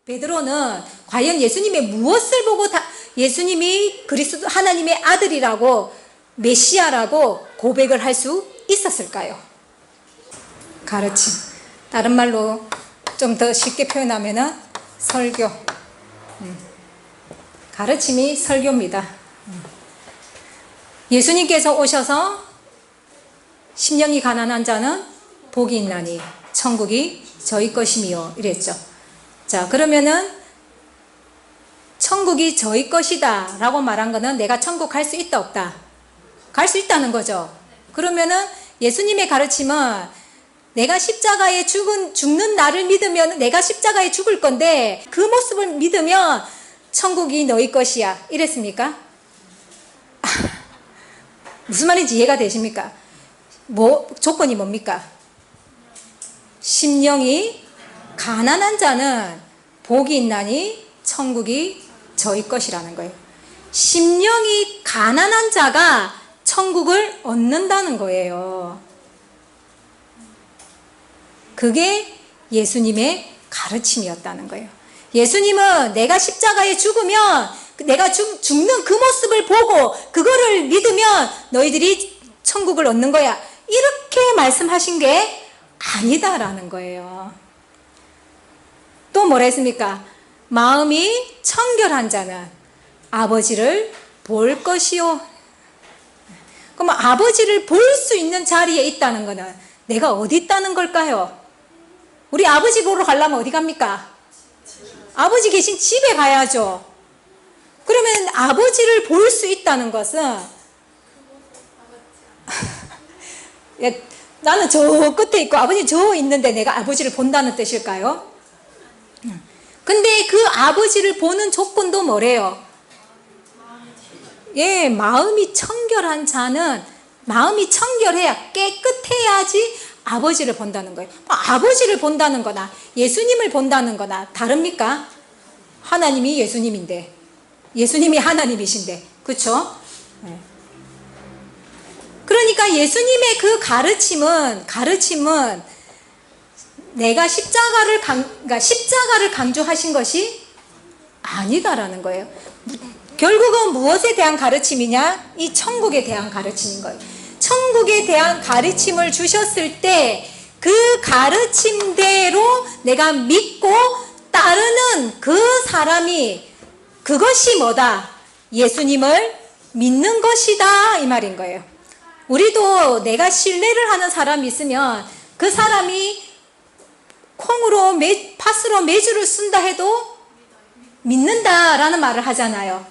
베드로는 과연 예수님의 무엇을 보고 예수님이 그리스도 하나님의 아들이라고 메시아라고 고백을 할 수 있었을까요? 가르침. 다른 말로 좀 더 쉽게 표현하면은 설교. 가르침이 설교입니다. 예수님께서 오셔서 심령이 가난한 자는 복이 있나니 천국이 저희 것이미요 이랬죠. 자, 그러면은 천국이 저희 것이다 라고 말한 거는 내가 천국 갈 수 있다 없다? 갈 수 있다는 거죠. 그러면은 예수님의 가르침은 내가 십자가에 죽는 나를 믿으면 내가 십자가에 죽을 건데 그 모습을 믿으면 천국이 너희 것이야 이랬습니까? 무슨 말인지 이해가 되십니까? 조건이 뭡니까? 심령이 가난한 자는 복이 있나니 천국이 저희 것이라는 거예요. 심령이 가난한 자가 천국을 얻는다는 거예요. 그게 예수님의 가르침이었다는 거예요. 예수님은 내가 십자가에 죽으면 내가 죽는 그 모습을 보고 그거를 믿으면 너희들이 천국을 얻는 거야. 이렇게 말씀하신 게 아니다라는 거예요. 또 뭐라 했습니까? 마음이 청결한 자는 아버지를 볼 것이요. 그럼 아버지를 볼 수 있는 자리에 있다는 거는 내가 어디 있다는 걸까요? 우리 아버지 보러 가려면 어디 갑니까? 아버지 계신 집에 가야죠. 그러면 아버지를 볼 수 있다는 것은 나는 저 끝에 있고 아버지 저 있는데 내가 아버지를 본다는 뜻일까요? 근데 그 아버지를 보는 조건도 뭐래요? 예, 마음이 청결한 자는 마음이 청결해야 깨끗해야지 아버지를 본다는 거예요. 아버지를 본다는 거나 예수님을 본다는 거나 다릅니까? 하나님이 예수님인데 예수님이 하나님이신데 그렇죠? 네. 그러니까 예수님의 그 가르침은 내가 십자가를 강조하신 것이 아니다라는 거예요. 결국은 무엇에 대한 가르침이냐? 이 천국에 대한 가르침인 거예요. 천국에 대한 가르침을 주셨을 때 그 가르침대로 내가 믿고 따르는 그 사람이 그것이 뭐다? 예수님을 믿는 것이다 이 말인 거예요. 우리도 내가 신뢰를 하는 사람이 있으면 그 사람이 콩으로 팥으로 메주를 쓴다 해도 믿는다라는 말을 하잖아요.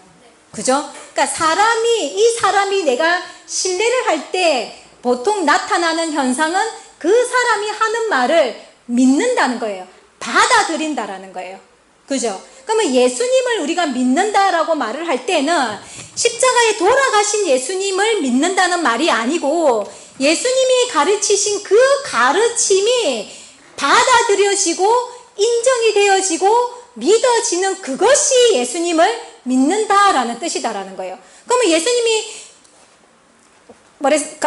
그죠? 그러니까 이 사람이 내가 신뢰를 할 때 보통 나타나는 현상은 그 사람이 하는 말을 믿는다는 거예요. 받아들인다라는 거예요. 그죠? 그러면 예수님을 우리가 믿는다라고 말을 할 때는 십자가에 돌아가신 예수님을 믿는다는 말이 아니고 예수님이 가르치신 그 가르침이 받아들여지고 인정이 되어지고 믿어지는 그것이 예수님을 믿는다라는 뜻이다라는 거예요. 그러면 예수님이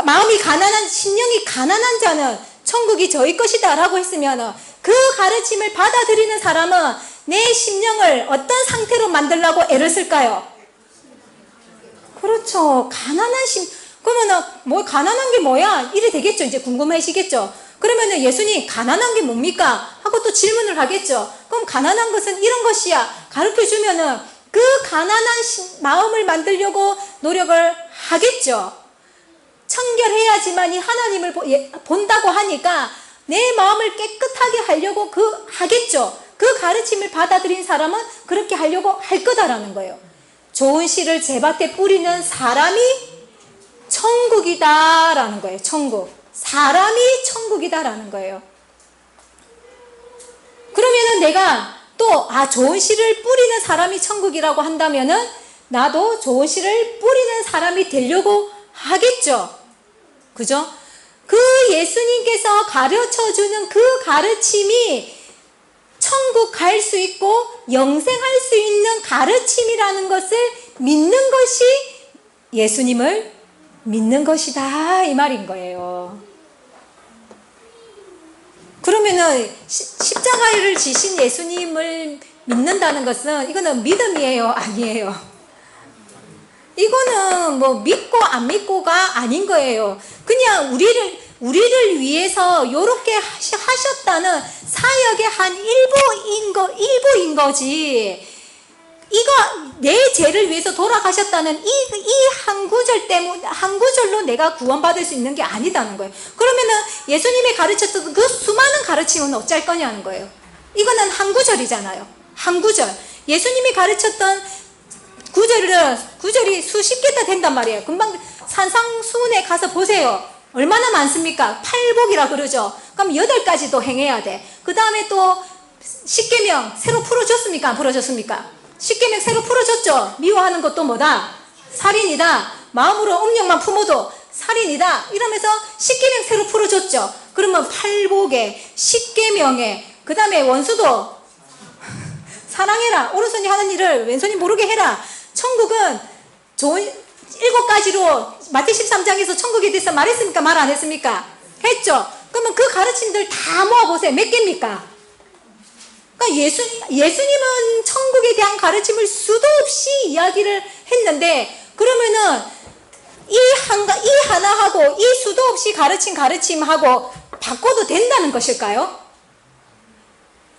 마음이 가난한 심령이 가난한 자는 천국이 저희 것이다 라고 했으면 그 가르침을 받아들이는 사람은 내 심령을 어떤 상태로 만들려고 애를 쓸까요? 그렇죠. 그러면은 가난한 게 뭐야? 이래 되겠죠. 이제 궁금해지겠죠. 그러면은 예수님 가난한 게 뭡니까? 하고 또 질문을 하겠죠. 그럼 가난한 것은 이런 것이야. 가르쳐 주면은 그 가난한 마음을 만들려고 노력을 하겠죠. 청결해야지만이 하나님을 본다고 하니까 내 마음을 깨끗하게 하려고 하겠죠. 그 가르침을 받아들인 사람은 그렇게 하려고 할 거다라는 거예요. 좋은 씨를 제밭에 뿌리는 사람이 천국이다라는 거예요. 천국. 사람이 천국이다라는 거예요. 그러면은 내가 또 좋은 씨를 뿌리는 사람이 천국이라고 한다면은 나도 좋은 씨를 뿌리는 사람이 되려고 하겠죠. 그죠? 그 예수님께서 가르쳐주는 그 가르침이 천국 갈 수 있고 영생할 수 있는 가르침이라는 것을 믿는 것이 예수님을 믿는 것이다 이 말인 거예요. 그러면은 십자가를 지신 예수님을 믿는다는 것은 이거는 믿음이에요, 아니에요? 이거는 뭐 믿고 안 믿고가 아닌 거예요. 그냥 우리를 위해서 요렇게 하셨다는 사역의 한 일부인 거지. 이거 내 죄를 위해서 돌아가셨다는 이 한 구절로 내가 구원받을 수 있는 게 아니다는 거예요. 그러면은 예수님이 가르쳤던 그 수많은 가르침은 어쩔 거냐는 거예요. 이거는 한 구절이잖아요. 한 구절. 예수님이 가르쳤던 구절이 수십 개 다 된단 말이에요. 금방 산상수훈에 가서 보세요. 얼마나 많습니까? 팔복이라 그러죠. 그럼 8가지도 행해야 돼. 그 다음에 또 십계명 새로 풀어줬습니까? 안 풀어줬습니까? 십계명 새로 풀어줬죠. 미워하는 것도 뭐다? 살인이다. 마음으로 음욕만 품어도 살인이다. 이러면서 십계명 새로 풀어줬죠. 그러면 팔복에 십계명에 그 다음에 원수도 사랑해라. 오른손이 하는 일을 왼손이 모르게 해라. 천국은 좋은 7가지로 마태 13장에서 천국에 대해서 말했습니까? 말 안 했습니까? 했죠. 그러면 그 가르침들 다 모아보세요. 몇 개입니까? 그러니까 예수님은 천국에 대한 가르침을 수도 없이 이야기를 했는데, 그러면은 이 하나하고 이 수도 없이 가르침하고 바꿔도 된다는 것일까요?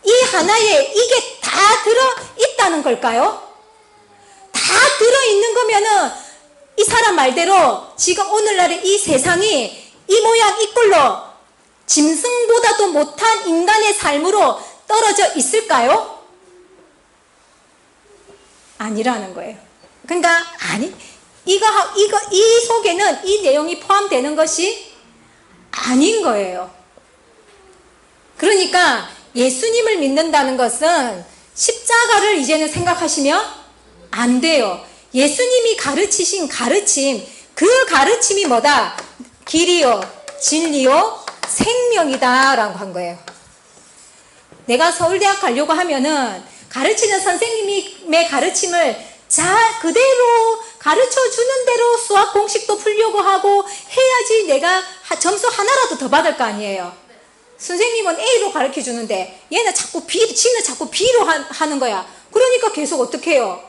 이 하나에 이게 다 들어있다는 걸까요? 다 들어있는 거면은 이 사람 말대로 지금 오늘날의 이 세상이 이 모양 이 꼴로 짐승보다도 못한 인간의 삶으로 떨어져 있을까요? 아니라는 거예요. 그러니까 이 속에는 이 내용이 포함되는 것이 아닌 거예요. 그러니까 예수님을 믿는다는 것은 십자가를 이제는 생각하시면 안 돼요. 예수님이 가르치신 가르침, 그 가르침이 뭐다? 길이요, 진리요, 생명이다 라고 한 거예요. 내가 서울대학 가려고 하면은 가르치는 선생님의 가르침을 그대로 가르쳐 주는 대로 수학 공식도 풀려고 하고 해야지 내가 점수 하나라도 더 받을 거 아니에요. 선생님은 A로 가르쳐 주는데 지는 자꾸 B로 하는 거야. 그러니까 계속 어떻게 해요?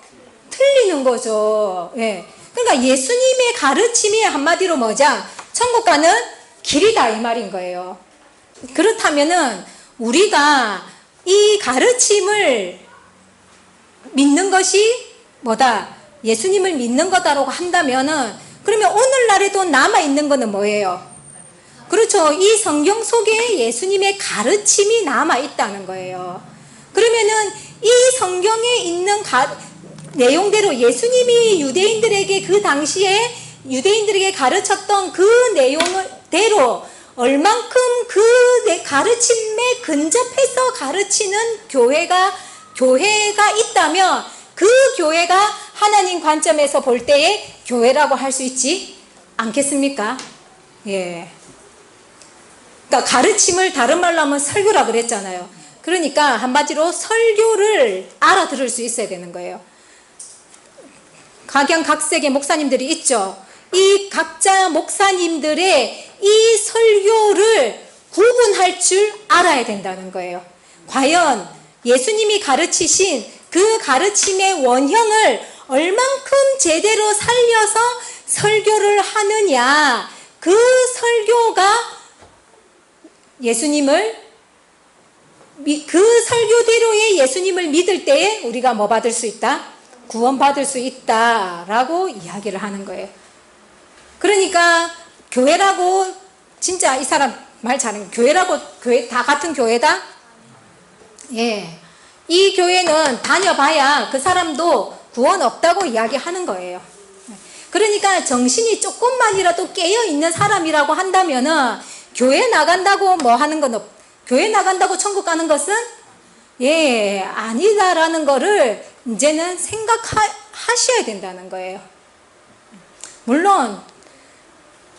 틀리는 거죠. 예. 그러니까 예수님의 가르침이 한마디로 뭐죠? 천국 가는 길이다 이 말인 거예요. 그렇다면은 우리가 이 가르침을 믿는 것이 뭐다? 예수님을 믿는 거다라고 한다면은, 그러면 오늘날에도 남아있는 거는 뭐예요? 그렇죠. 이 성경 속에 예수님의 가르침이 남아있다는 거예요. 그러면은 이 성경에 있는 내용대로 예수님이 유대인들에게 그 당시에 유대인들에게 가르쳤던 그 내용대로 얼만큼 그 가르침에 근접해서 가르치는 교회가 있다면 그 교회가 하나님 관점에서 볼 때의 교회라고 할 수 있지 않겠습니까? 예. 그러니까 가르침을 다른 말로 하면 설교라 그랬잖아요. 그러니까 한마디로 설교를 알아들을 수 있어야 되는 거예요. 각양각색의 목사님들이 있죠. 이 각자 목사님들의 이 설교를 구분할 줄 알아야 된다는 거예요. 과연 예수님이 가르치신 그 가르침의 원형을 얼만큼 제대로 살려서 설교를 하느냐, 그 설교가 그 설교대로의 예수님을 믿을 때에 우리가 뭐 받을 수 있다? 구원받을 수 있다라고 이야기를 하는 거예요. 그러니까 교회라고, 진짜 이 사람 말 잘하는, 교회라고, 교회 다 같은 교회다? 예. 이 교회는 다녀봐야 그 사람도 구원 없다고 이야기하는 거예요. 그러니까 정신이 조금만이라도 깨어있는 사람이라고 한다면은 교회 나간다고 뭐 하는 건 교회 나간다고 천국 가는 것은 아니다라는 거를 이제는 생각하셔야 된다는 거예요. 물론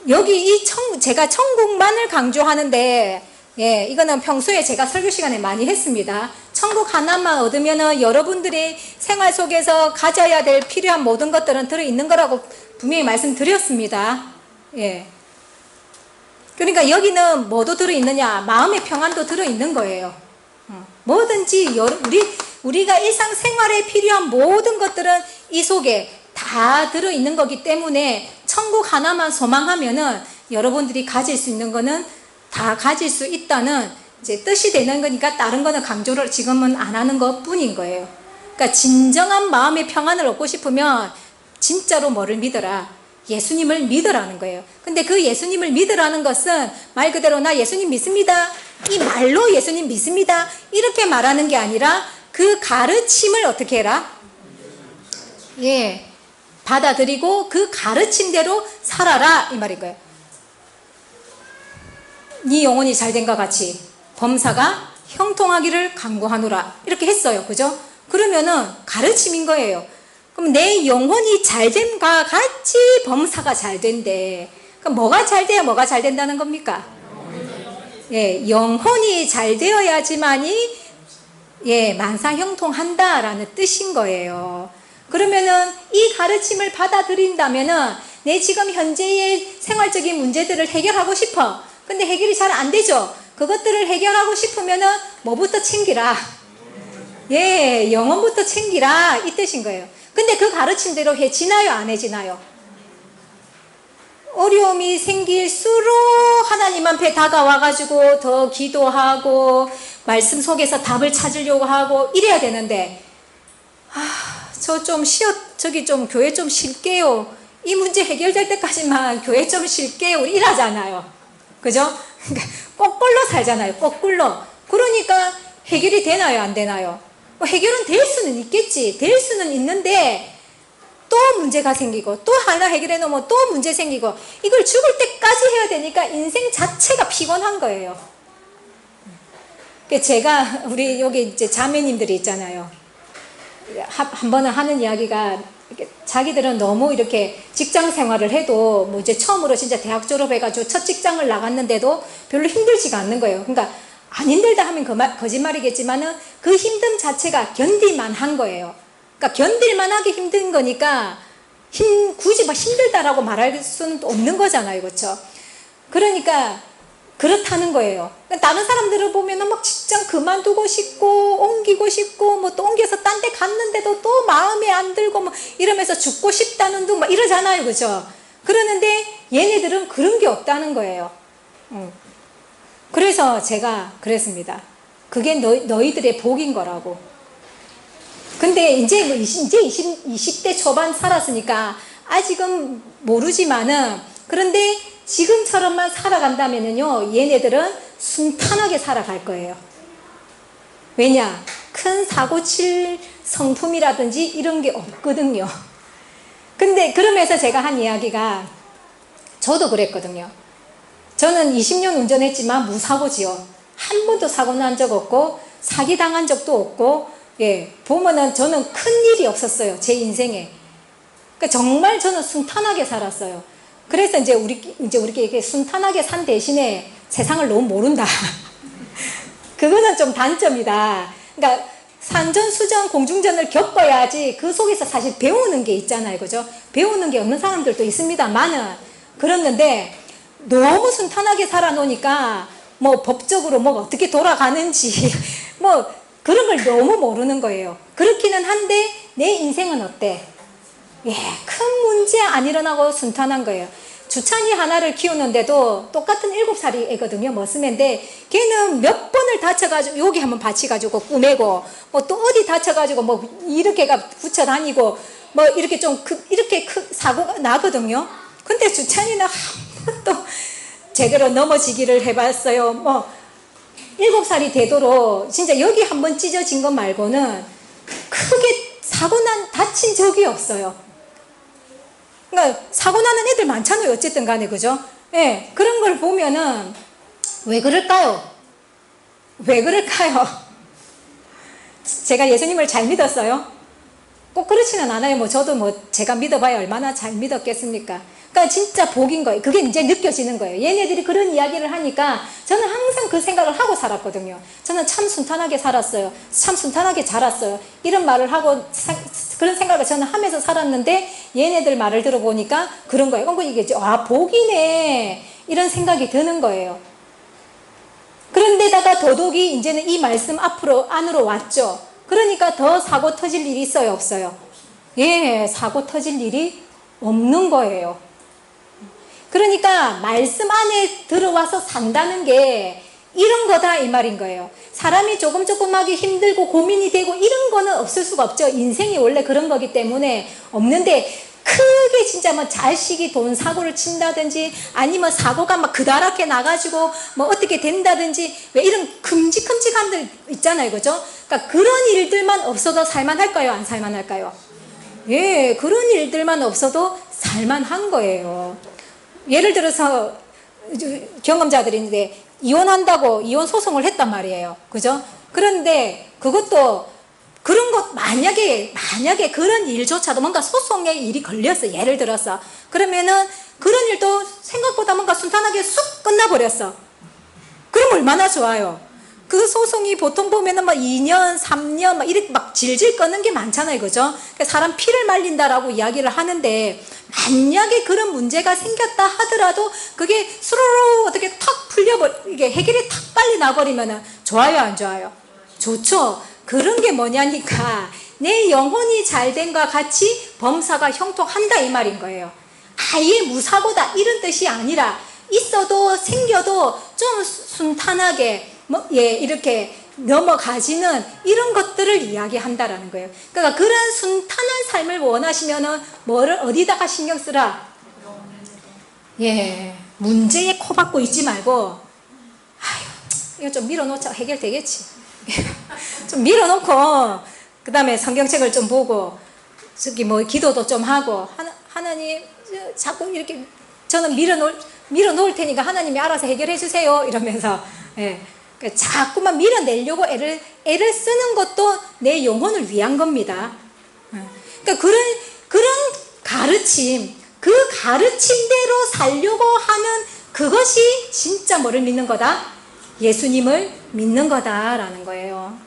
여기 제가 천국만을 강조하는데, 이거는 평소에 제가 설교 시간에 많이 했습니다. 천국 하나만 얻으면은 여러분들이 생활 속에서 가져야 될 필요한 모든 것들은 들어있는 거라고 분명히 말씀드렸습니다. 예. 그러니까 여기는 뭐도 들어있느냐? 마음의 평안도 들어있는 거예요. 뭐든지 우리 우리가 일상생활에 필요한 모든 것들은 이 속에 다 들어있는 거기 때문에 천국 하나만 소망하면은 여러분들이 가질 수 있는 거는 다 가질 수 있다는 이제 뜻이 되는 거니까 다른 거는 강조를 지금은 안 하는 것 뿐인 거예요. 그러니까 진정한 마음의 평안을 얻고 싶으면 진짜로 뭐를 믿어라? 예수님을 믿으라는 거예요. 근데 그 예수님을 믿으라는 것은 말 그대로 나 예수님 믿습니다. 이 말로 예수님 믿습니다. 이렇게 말하는 게 아니라 그 가르침을 어떻게 해라? 예. 받아들이고 그 가르침대로 살아라. 이 말인 거예요. 네 영혼이 잘된과 같이 범사가 형통하기를 간구하노라. 이렇게 했어요. 그죠? 그러면은 가르침인 거예요. 그럼 내 영혼이 잘됨과 같이 범사가 잘된대. 그럼 뭐가 잘 돼야 뭐가 잘 된다는 겁니까? 예, 영혼이 잘 되어야지만이 예, 만사 형통한다라는 뜻인 거예요. 그러면은 이 가르침을 받아들인다면은 내 지금 현재의 생활적인 문제들을 해결하고 싶어. 근데 해결이 잘 안 되죠. 그것들을 해결하고 싶으면은 뭐부터 챙기라? 예, 영혼부터 챙기라 이 뜻인 거예요. 근데 그 가르침대로 해지나요? 안 해지나요? 어려움이 생길수록 하나님 앞에 다가와가지고 더 기도하고 말씀 속에서 답을 찾으려고 하고 이래야 되는데 저 좀 저기 좀 교회 좀 쉴게요. 이 문제 해결될 때까지만 교회 좀 쉴게요. 우리 이러잖아요. 그죠? 거꾸로 살잖아요. 거꾸로. 그러니까 해결이 되나요? 안 되나요? 해결은 될 수는 있겠지. 될 수는 있는데 또 문제가 생기고 또 하나 해결해 놓으면 또 문제 생기고 이걸 죽을 때까지 해야 되니까 인생 자체가 피곤한 거예요. 제가 우리 여기 이제 자매님들이 있잖아요. 한 번은 하는 이야기가 자기들은 너무 이렇게 직장 생활을 해도 뭐 이제 처음으로 진짜 대학 졸업해가지고 첫 직장을 나갔는데도 별로 힘들지가 않는 거예요. 그러니까 안 힘들다 하면 거짓말이겠지만은 그 힘듦 자체가 견딜만 한 거예요. 그러니까 견딜만 하게 힘든 거니까 굳이 막 힘들다라고 말할 수는 없는 거잖아요. 그렇죠? 그러니까 그렇다는 거예요. 다른 사람들을 보면은 막 직장 그만두고 싶고 옮기고 싶고 뭐 또 옮겨서 딴 데 갔는데도 또 마음에 안 들고 뭐 이러면서 죽고 싶다는 둥 막 이러잖아요. 그죠? 그러는데 얘네들은 그런 게 없다는 거예요. 그래서 제가 그랬습니다. 그게 너희들의 복인 거라고. 근데 이제 20대 초반 살았으니까 아직은 모르지만은 그런데 지금처럼만 살아간다면은요, 얘네들은 순탄하게 살아갈 거예요. 왜냐? 큰 사고 칠 성품이라든지 이런 게 없거든요. 근데 그러면서 제가 한 이야기가 저도 그랬거든요. 저는 20년 운전했지만 무사고지요. 한 번도 사고 난 적 없고 사기 당한 적도 없고 예, 보면은 저는 큰 일이 없었어요. 제 인생에. 그러니까 정말 저는 순탄하게 살았어요. 그래서 이제 우리끼리 이렇게 순탄하게 산 대신에 세상을 너무 모른다. 그거는 좀 단점이다. 그러니까 산전수전 공중전을 겪어야지 그 속에서 사실 배우는 게 있잖아요. 그죠? 배우는 게 없는 사람들도 있습니다만은 그렇는데 너무 순탄하게 살아놓으니까 뭐 법적으로 뭐 어떻게 돌아가는지 뭐 그런 걸 너무 모르는 거예요. 그렇기는 한데 내 인생은 어때? 예, 큰 문제 안 일어나고 순탄한 거예요. 주찬이 하나를 키우는데도 똑같은 7살이 애거든요. 머스맨인데 걔는 몇 번을 다쳐가지고 여기 한번 받치가지고 꾸매고 뭐 또 어디 다쳐가지고 뭐 이렇게가 붙여 다니고 뭐 이렇게 좀 이렇게 사고가 나거든요. 근데 주찬이는 한 번도 제대로 넘어지기를 해봤어요. 뭐 7살이 되도록 진짜 여기 한번 찢어진 것 말고는 크게 다친 적이 없어요. 그러니까 사고 나는 애들 많잖아요. 어쨌든 간에 그죠? 예, 그런 걸 보면은 왜 그럴까요? 왜 그럴까요? 제가 예수님을 잘 믿었어요? 꼭 그렇지는 않아요. 뭐 저도 뭐 제가 믿어봐야 얼마나 잘 믿었겠습니까? 그러니까 진짜 복인 거예요. 그게 이제 느껴지는 거예요. 얘네들이 그런 이야기를 하니까 저는 항상 그 생각을 하고 살았거든요. 저는 참 순탄하게 살았어요. 참 순탄하게 자랐어요. 이런 말을 하고 그런 생각을 저는 하면서 살았는데 얘네들 말을 들어보니까 그런 거예요. 그럼 이게 복이네 이런 생각이 드는 거예요. 그런데다가 더더욱이 이제는 이 말씀 안으로 왔죠. 그러니까 더 사고 터질 일이 있어요, 없어요? 예, 사고 터질 일이 없는 거예요. 그러니까 말씀 안에 들어와서 산다는 게 이런 거다 이 말인 거예요. 사람이 조금하게 힘들고 고민이 되고 이런 거는 없을 수가 없죠. 인생이 원래 그런 거기 때문에 없는데, 크게 진짜 뭐 자식이 돈 사고를 친다든지 아니면 사고가 막 그다랗게 나가지고 뭐 어떻게 된다든지 왜 이런 큼직큼직함들 있잖아요, 그죠? 그러니까 그런 일들만 없어도 살만할까요, 안 살만할까요? 예, 그런 일들만 없어도 살만한 거예요. 예를 들어서 경험자들이 있는데 이혼한다고 이혼 소송을 했단 말이에요, 그죠? 그런데 그것도 그런 것 만약에 그런 일조차도 뭔가 소송의 일이 걸렸어, 예를 들어서. 그러면은 그런 일도 생각보다 뭔가 순탄하게 쑥 끝나버렸어. 그럼 얼마나 좋아요. 그 소송이 보통 보면은 막 2년 3년 막 이렇게 막 질질 끄는 게 많잖아요, 그죠? 사람 피를 말린다라고 이야기를 하는데, 만약에 그런 문제가 생겼다 하더라도 그게 스르르 어떻게 탁 이게 해결이 탁 빨리 나버리면은 좋아요, 안 좋아요? 좋죠. 그런 게 뭐냐니까 내 영혼이 잘된과 같이 범사가 형통한다 이 말인 거예요. 아예 무사고다 이런 뜻이 아니라 있어도 생겨도 좀 순탄하게 이렇게 넘어가지는 이런 것들을 이야기한다라는 거예요. 그러니까 그런 순탄한 삶을 원하시면은 뭐를 어디다가 신경 쓰라? 예, 문제에 코 박고 있지 말고, 아유, 이거 좀 밀어놓자 해결되겠지. 좀 밀어놓고 그 다음에 성경책을 좀 보고 저기 뭐 기도도 좀 하고, 하나님 자꾸 이렇게 저는 밀어놓을 테니까 하나님이 알아서 해결해 주세요 이러면서, 예, 자꾸만 밀어내려고 애를 쓰는 것도 내 영혼을 위한 겁니다. 그러니까 그런 가르침, 그 가르침대로 살려고 하는 그것이 진짜 뭐를 믿는 거다? 예수님을 믿는 거다라는 거예요.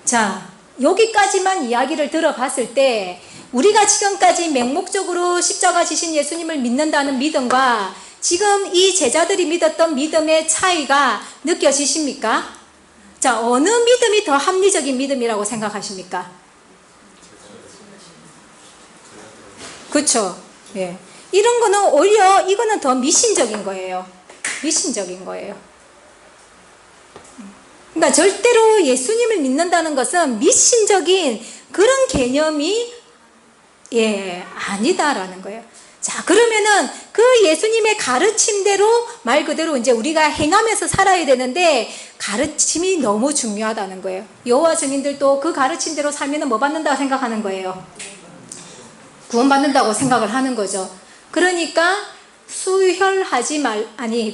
자, 여기까지만 이야기를 들어봤을 때 우리가 지금까지 맹목적으로 십자가 지신 예수님을 믿는다는 믿음과 지금 이 제자들이 믿었던 믿음의 차이가 느껴지십니까? 자, 어느 믿음이 더 합리적인 믿음이라고 생각하십니까? 그렇죠. 예. 이런 거는 오히려 이거는 더 미신적인 거예요. 미신적인 거예요. 그러니까 절대로 예수님을 믿는다는 것은 미신적인 그런 개념이 아니다라는 거예요. 자, 그러면은 그 예수님의 가르침대로 말 그대로 이제 우리가 행하면서 살아야 되는데 가르침이 너무 중요하다는 거예요. 여호와 증인들도 그 가르침대로 살면은 뭐 받는다고 생각하는 거예요? 구원받는다고 생각을 하는 거죠. 그러니까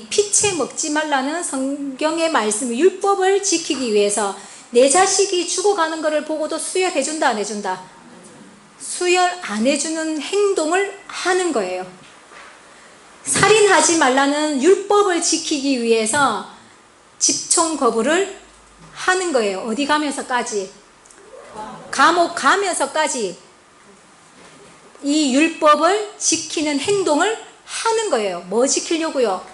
피채 먹지 말라는 성경의 말씀, 율법을 지키기 위해서 내 자식이 죽어가는 것을 보고도 수혈해준다, 안 해준다? 수혈 안 해주는 행동을 하는 거예요. 살인하지 말라는 율법을 지키기 위해서 집총 거부를 하는 거예요. 어디 가면서까지? 감옥 가면서까지 이 율법을 지키는 행동을 하는 거예요. 뭐 지키려고요?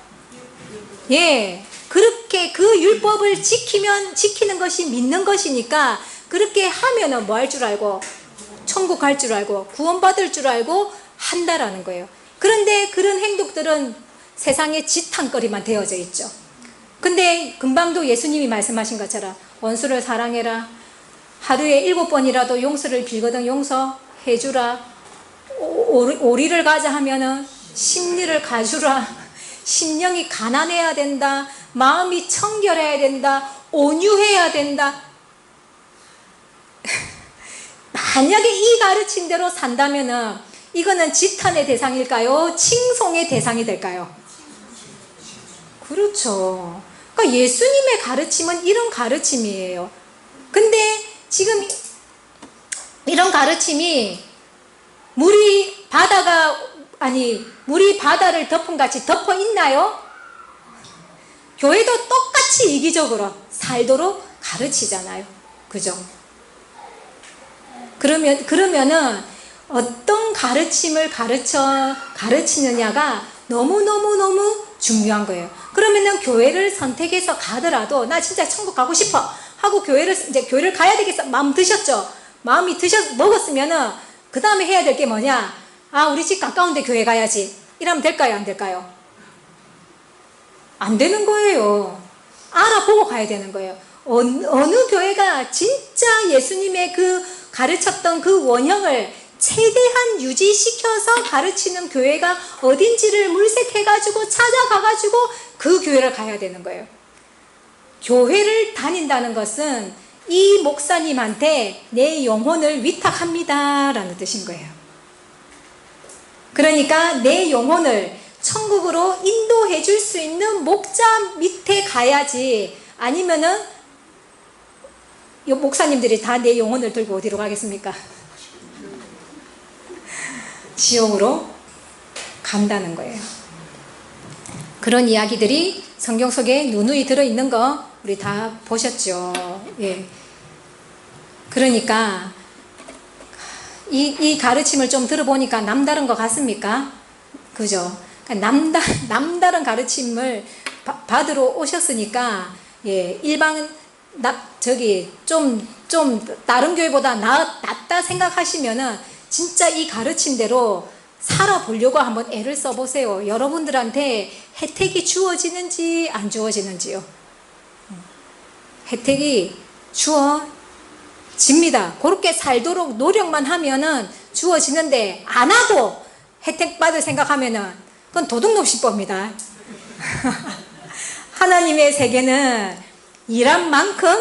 예, 그렇게 그 율법을 지키는 것이 믿는 것이니까 그렇게 하면은 뭐 할 줄 알고? 천국 갈 줄 알고 구원받을 줄 알고 한다라는 거예요. 그런데 그런 행동들은 세상의 지탄거리만 되어져 있죠. 근데 금방도 예수님이 말씀하신 것처럼 원수를 사랑해라, 하루에 7번이라도 용서를 빌거든 용서해 주라, 오리를 가자 하면은 심리를 가주라, 심령이 가난해야 된다, 마음이 청결해야 된다, 온유해야 된다. 만약에 이 가르침대로 산다면은 이거는 지탄의 대상일까요? 칭송의 대상이 될까요? 그렇죠. 그러니까 예수님의 가르침은 이런 가르침이에요. 근데 지금 이런 가르침이 물이 바다를 덮음같이 덮어 있나요? 교회도 똑같이 이기적으로 살도록 가르치잖아요. 그죠? 그러면은 어떤 가르침을 가르치느냐가 너무너무너무 중요한 거예요. 그러면은 교회를 선택해서 가더라도 나 진짜 천국 가고 싶어 하고 이제 교회를 가야 되겠어. 마음 드셨죠? 마음이 먹었으면은, 그 다음에 해야 될 게 뭐냐? 아, 우리 집 가까운데 교회 가야지. 이러면 될까요? 안 될까요? 안 되는 거예요. 알아보고 가야 되는 거예요. 어느 교회가 진짜 예수님의 그 가르쳤던 그 원형을 최대한 유지시켜서 가르치는 교회가 어딘지를 물색해가지고 찾아가가지고 그 교회를 가야 되는 거예요. 교회를 다닌다는 것은 이 목사님한테 내 영혼을 위탁합니다 라는 뜻인 거예요. 그러니까 내 영혼을 천국으로 인도해 줄 수 있는 목자 밑에 가야지, 아니면은 이 목사님들이 다 내 영혼을 들고 어디로 가겠습니까? 지옥으로 간다는 거예요. 그런 이야기들이 성경 속에 누누이 들어있는 거 우리 다 보셨죠. 예. 그러니까 이 가르침을 좀 들어보니까 남다른 것 같습니까? 그죠? 남다른 가르침을 받으러 오셨으니까, 예, 좀 다른 교회보다 낫다 생각하시면은 진짜 이 가르침대로 살아보려고 한번 애를 써보세요. 여러분들한테 혜택이 주어지는지 안 주어지는지요. 혜택이 주어집니다. 그렇게 살도록 노력만 하면은 주어지는데, 안 하고 혜택 받을 생각하면은 그건 도둑놈식법입니다. 하나님의 세계는 일한 만큼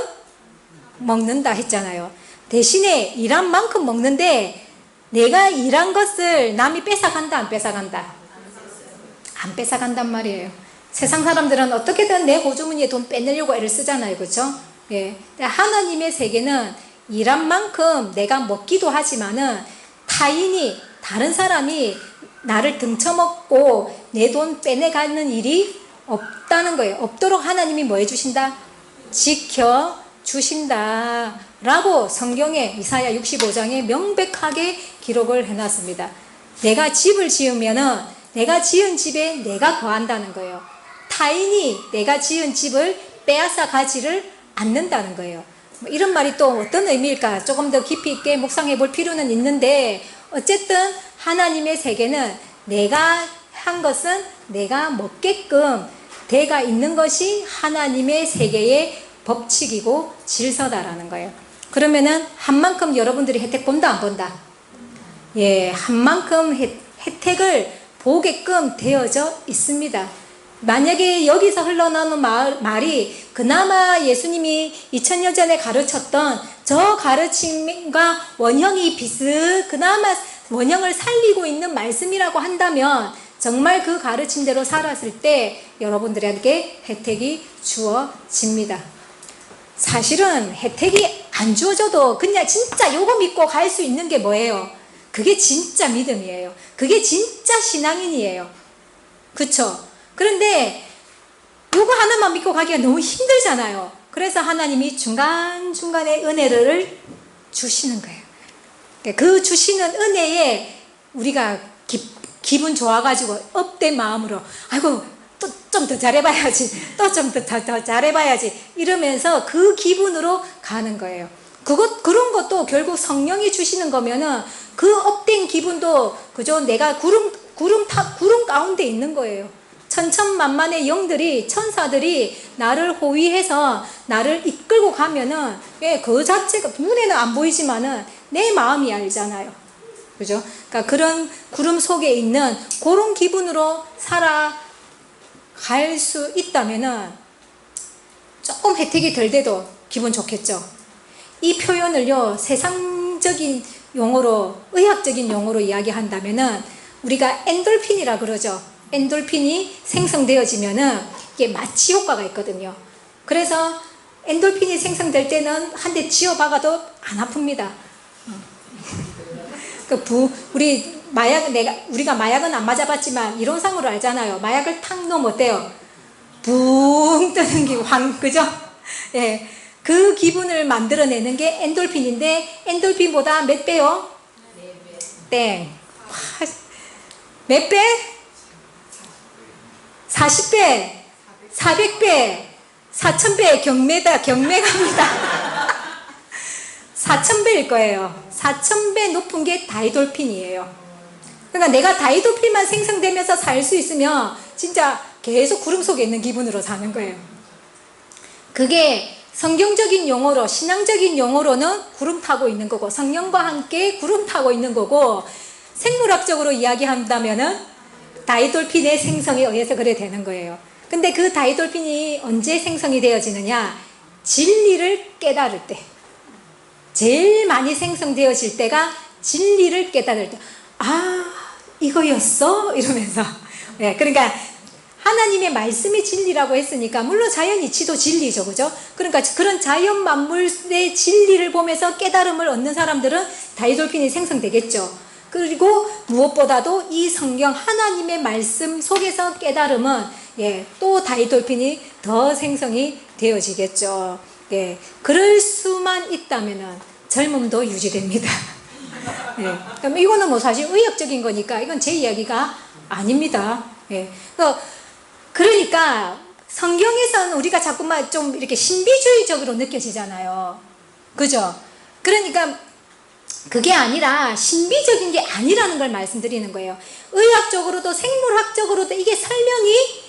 먹는다 했잖아요. 대신에 일한 만큼 먹는데, 내가 일한 것을 남이 뺏어간다 안 뺏어간다? 안 뺏어간단 말이에요. 세상 사람들은 어떻게든 내 호주머니에 돈 빼내려고 애를 쓰잖아요. 그렇죠? 예. 하나님의 세계는 일한 만큼 내가 먹기도 하지만은 다른 사람이 나를 등쳐먹고 내 돈 빼내가는 일이 없다는 거예요. 없도록 하나님이 뭐 해주신다? 지켜주신다 라고 성경에 이사야 65장에 명백하게 기록을 해놨습니다. 내가 집을 지으면은 내가 지은 집에 내가 거한다는 거예요. 타인이 내가 지은 집을 빼앗아 가지를 않는다는 거예요. 이런 말이 또 어떤 의미일까? 조금 더 깊이 있게 묵상해 볼 필요는 있는데, 어쨌든 하나님의 세계는 내가 한 것은 내가 먹게끔 대가 있는 것이 하나님의 세계의 법칙이고 질서다라는 거예요. 그러면은 한 만큼 여러분들이 혜택 본다 안 본다? 예, 한 만큼 혜택을 보게끔 되어져 있습니다. 만약에 여기서 흘러나오는 말이 그나마 예수님이 2000년 전에 가르쳤던 저 가르침과 원형이 그나마 원형을 살리고 있는 말씀이라고 한다면, 정말 그 가르침대로 살았을 때 여러분들에게 혜택이 주어집니다. 사실은 혜택이 안 주어져도 그냥 진짜 요거 믿고 갈 수 있는 게 뭐예요? 그게 진짜 믿음이에요. 그게 진짜 신앙인이에요. 그쵸? 그런데 요거 하나만 믿고 가기가 너무 힘들잖아요. 그래서 하나님이 중간중간에 은혜를 주시는 거예요. 그 주시는 은혜에 우리가 기분 좋아가지고 업된 마음으로, 아이고 또 좀 더 잘해봐야지, 또 좀 더 잘해봐야지 이러면서 그 기분으로 가는 거예요. 그런 것도 결국 성령이 주시는 거면은 그 업된 기분도 그저 내가 구름 가운데 있는 거예요. 천천만만의 영들이, 천사들이 나를 호위해서 나를 이끌고 가면은, 예, 그 자체가 눈에는 안 보이지만은 내 마음이 알잖아요. 그죠? 그러니까 그런 구름 속에 있는 그런 기분으로 살아갈 수 있다면은 조금 혜택이 덜 돼도 기분 좋겠죠. 이 표현을요, 세상적인 용어로, 의학적인 용어로 이야기한다면은 우리가 엔돌핀이라 그러죠. 엔돌핀이 생성되어지면은 이게 마취 효과가 있거든요. 그래서 엔돌핀이 생성될 때는 한 대 쥐어박아도 안 아픕니다. 우리가 마약은 안 맞아봤지만 이론상으로 알잖아요. 마약을 탁 넣으면 어때요? 붕 뜨는 게 그죠? 예. 그 기분을 만들어내는 게 엔돌핀인데, 엔돌핀보다 몇 배요? 4배. 땡. 몇 배? 40배, 400배, 4,000배 경매갑니다. 4,000배일 거예요. 4,000배 높은 게 다이돌핀이에요. 그러니까 내가 다이돌핀만 생성되면서 살 수 있으면 진짜 계속 구름 속에 있는 기분으로 사는 거예요. 그게 성경적인 용어로, 신앙적인 용어로는 구름 타고 있는 거고, 성령과 함께 구름 타고 있는 거고, 생물학적으로 이야기한다면은 다이돌핀의 생성에 의해서 그래 되는 거예요. 근데 그 다이돌핀이 언제 생성이 되어지느냐? 진리를 깨달을 때. 제일 많이 생성되어질 때가 진리를 깨달을 때. 아, 이거였어? 이러면서. 네, 그러니까 하나님의 말씀이 진리라고 했으니까 물론 자연 이치도 진리죠, 그죠? 그러니까 그런 자연 만물의 진리를 보면서 깨달음을 얻는 사람들은 다이돌핀이 생성되겠죠. 그리고 무엇보다도 이 성경 하나님의 말씀 속에서 깨달음은 또 다이돌핀이 더 생성이 되어지겠죠. 그럴 수만 있다면은 젊음도 유지됩니다. 그럼 이거는 뭐 사실 의학적인 거니까 이건 제 이야기가 아닙니다. 그러니까 성경에서는 우리가 자꾸만 좀 이렇게 신비주의적으로 느껴지잖아요. 그죠? 그러니까 그게 아니라 신비적인 게 아니라는 걸 말씀드리는 거예요. 의학적으로도 생물학적으로도 이게 설명이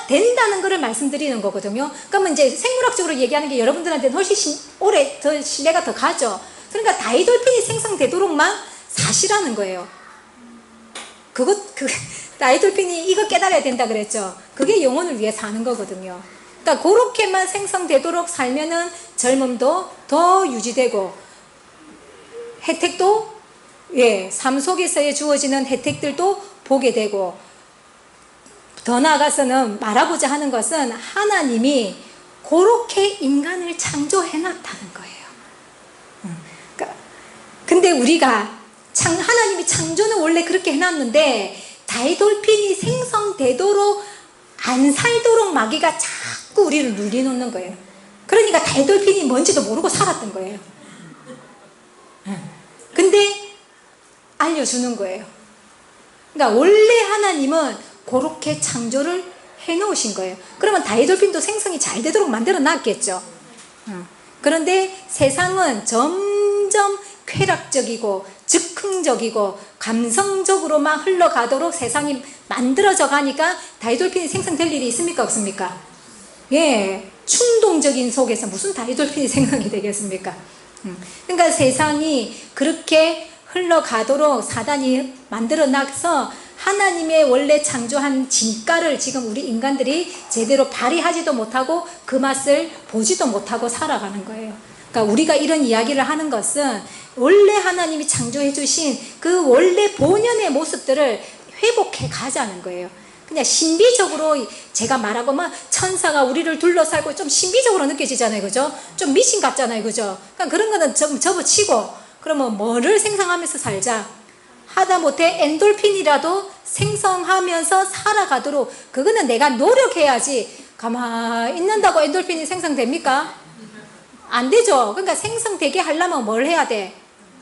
된다는 것을 말씀드리는 거거든요. 그러면 이제 생물학적으로 얘기하는 게 여러분들한테는 훨씬 오래 더 신뢰가 더 가죠. 그러니까 다이돌핀이 생성되도록만 사시라는 거예요. 다이돌핀이 이거 깨달아야 된다 그랬죠. 그게 영혼을 위해 사는 거거든요. 그러니까 그렇게만 생성되도록 살면은 젊음도 더 유지되고 혜택도 삶 속에서의 주어지는 혜택들도 보게 되고, 더 나아가서는 말하고자 하는 것은 하나님이 그렇게 인간을 창조해 놨다는 거예요. 근데 우리가 하나님이 창조는 원래 그렇게 해놨는데 다이돌핀이 생성되도록 안 살도록 마귀가 자꾸 우리를 눌려놓는 거예요. 그러니까 다이돌핀이 뭔지도 모르고 살았던 거예요. 근데 알려주는 거예요. 그러니까 원래 하나님은 그렇게 창조를 해놓으신 거예요. 그러면 다이돌핀도 생성이 잘 되도록 만들어 놨겠죠. 그런데 세상은 점점 쾌락적이고 즉흥적이고 감성적으로만 흘러가도록 세상이 만들어져 가니까 다이돌핀이 생성될 일이 있습니까? 없습니까? 충동적인 속에서 무슨 다이돌핀이 생성이 되겠습니까? 그러니까 세상이 그렇게 흘러가도록 사단이 만들어놔서 하나님의 원래 창조한 진가를 지금 우리 인간들이 제대로 발휘하지도 못하고 그 맛을 보지도 못하고 살아가는 거예요. 그러니까 우리가 이런 이야기를 하는 것은 원래 하나님이 창조해 주신 그 원래 본연의 모습들을 회복해 가자는 거예요. 그냥 신비적으로 제가 말하고만 천사가 우리를 둘러싸고 좀 신비적으로 느껴지잖아요. 그죠? 좀 미신 같잖아요. 그죠? 그러니까 그런 거는 좀 접어치고 그러면 뭐를 생성하면서 살자. 하다못해 엔돌핀이라도 생성하면서 살아가도록, 그거는 내가 노력해야지. 가만히 있는다고 엔돌핀이 생성됩니까? 안 되죠. 그러니까 생성되게 하려면 뭘 해야 돼?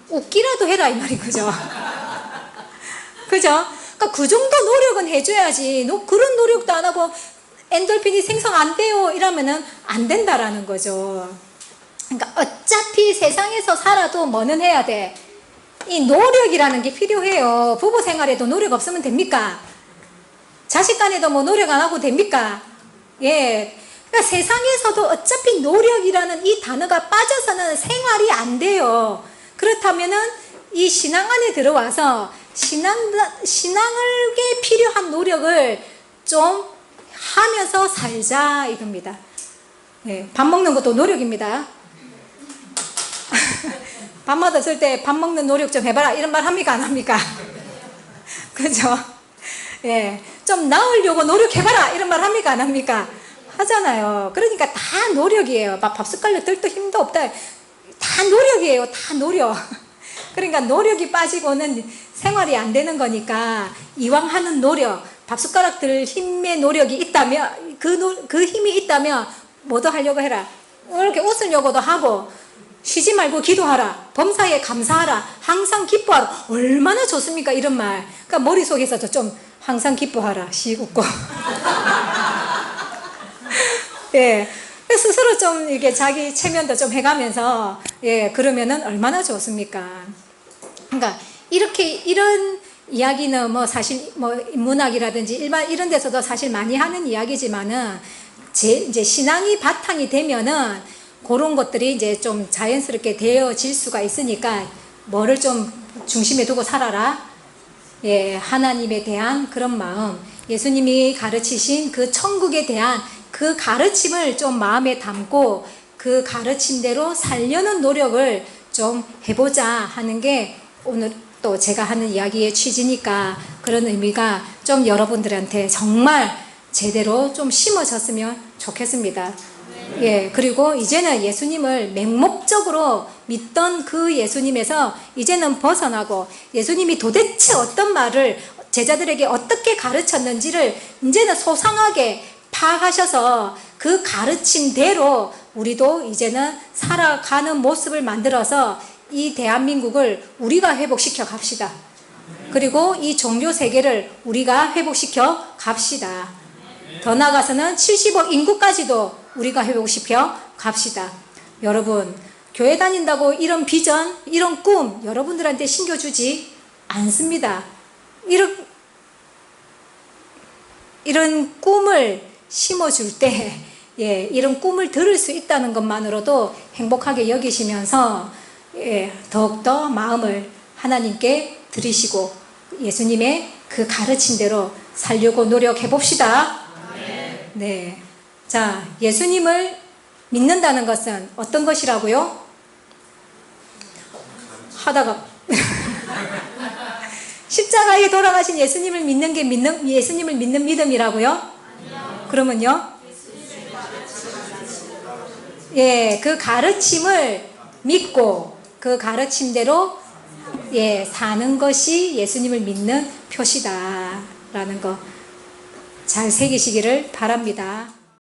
웃기라도 해라 이 말인 거죠. 그죠? 그러니까 그 정도 노력은 해줘야지. 너 그런 노력도 안 하고 엔돌핀이 생성 안 돼요 이러면은 안 된다라는 거죠. 그러니까 어차피 세상에서 살아도 뭐는 해야 돼? 이 노력이라는 게 필요해요. 부부 생활에도 노력 없으면 됩니까? 자식 간에도 뭐 노력 안 하고 됩니까? 그러니까 세상에서도 어차피 노력이라는 이 단어가 빠져서는 생활이 안 돼요. 그렇다면은 이 신앙 안에 들어와서 신앙에게 필요한 노력을 좀 하면서 살자 이겁니다. 밥 먹는 것도 노력입니다. 밥맛 없을 때 밥 먹는 노력 좀 해봐라 이런 말 합니까 안 합니까? 그죠? 좀 나으려고 노력해봐라 이런 말 합니까 안 합니까? 하잖아요. 그러니까 다 노력이에요. 밥 숟갈로 들도 힘도 없다. 다 노력이에요. 다 노력. 그러니까 노력이 빠지고는 생활이 안 되는 거니까 이왕 하는 노력, 밥 숟가락 들 힘의 노력이 있다면 그 힘이 있다면 뭐도 하려고 해라. 이렇게 웃으려고도 하고 쉬지 말고 기도하라. 범사에 감사하라. 항상 기뻐하라. 얼마나 좋습니까 이런 말. 그러니까 머릿속에서도 좀 항상 기뻐하라. 씩 웃고 예. 스스로 좀 이렇게 자기 체면도 좀 해가면서, 예, 그러면은 얼마나 좋습니까? 그러니까, 이런 이야기는 뭐 사실 뭐 인문학이라든지 일반 이런 데서도 사실 많이 하는 이야기지만은, 이제 신앙이 바탕이 되면은 그런 것들이 이제 좀 자연스럽게 되어질 수가 있으니까, 뭐를 좀 중심에 두고 살아라? 예, 하나님에 대한 그런 마음, 예수님이 가르치신 그 천국에 대한 그 가르침을 좀 마음에 담고 그 가르침대로 살려는 노력을 좀 해보자 하는 게 오늘 또 제가 하는 이야기의 취지니까, 그런 의미가 좀 여러분들한테 정말 제대로 좀 심어졌으면 좋겠습니다. 예, 그리고 이제는 예수님을 맹목적으로 믿던 그 예수님에서 이제는 벗어나고, 예수님이 도대체 어떤 말을 제자들에게 어떻게 가르쳤는지를 이제는 소상하게 파악하셔서 그 가르침대로 우리도 이제는 살아가는 모습을 만들어서 이 대한민국을 우리가 회복시켜 갑시다. 그리고 이 종교 세계를 우리가 회복시켜 갑시다. 더 나아가서는 70억 인구까지도 우리가 회복시켜 갑시다. 여러분, 교회 다닌다고 이런 비전, 이런 꿈 여러분들한테 신겨주지 않습니다. 이런 꿈을 심어줄 때, 예, 이런 꿈을 들을 수 있다는 것만으로도 행복하게 여기시면서, 예, 더욱더 마음을 하나님께 드리시고 예수님의 그 가르침대로 살려고 노력해 봅시다. 네. 자, 예수님을 믿는다는 것은 어떤 것이라고요? 하다가 십자가에 돌아가신 예수님을 믿는 게 예수님을 믿는 믿음이라고요? 그러면요? 예, 그 가르침을 믿고 그 가르침대로, 예, 사는 것이 예수님을 믿는 표시다라는 거 잘 새기시기를 바랍니다.